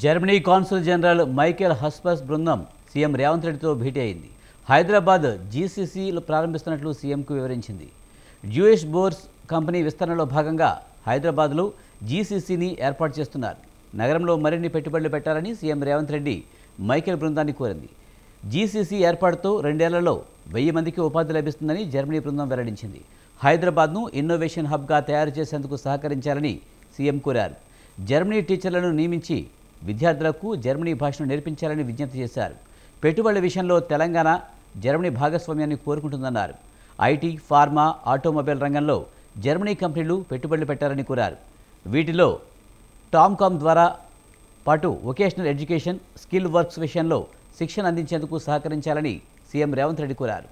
Germany consul general Michael హస్పస్ బృందం CM Revanth రెడ్డితో భేటీ అయింది. హైదరాబాద్ జీసీసీలు ప్రారంభిస్తున్నట్లు సీఎంకు వివరించింది. జ్యూయిష్ బోర్స్ కంపెనీ విస్తరణలో భాగంగా హైదరాబాద్లో జీసీసీని ఏర్పాటు చేస్తున్నారు. నగరంలో మరిన్ని పెట్టుబడులు పెట్టాలని సీఎం రేవంత్ రెడ్డి మైకేల్ బృందాన్ని కోరింది. జీసీసీ ఏర్పాటుతో 2 ఏళ్లలో 1000 మందికి ఉపాధి లభిస్తుందని జర్మనీ బృందం వెల్లడించింది. హైదరాబాద్ను ఇన్నోవేషన్ హబ్గా తయారు చేసేందుకు సహకరించాలని సీఎం కోరారు. జర్మనీ టీచర్లను నియమించి విద్యార్థులకు జర్మనీ భాషను నేర్పించాలని విజ్ఞప్తి చేశారు. పెట్టుబడుల విషయంలో తెలంగాణ జర్మనీ భాగస్వామ్యాన్ని కోరుకుంటుందన్నారు. ఐటీ, ఫార్మా, ఆటోమొబైల్ రంగంలో జర్మనీ కంపెనీలు పెట్టుబడులు పెట్టాలని కోరారు. వీటిలో టామ్కామ్ ద్వారా పాటు వొకేషనల్ ఎడ్యుకేషన్, స్కిల్ వర్క్స్ విషయంలో శిక్షణ అందించేందుకు సహకరించాలని సీఎం రేవంత్ రెడ్డి కోరారు.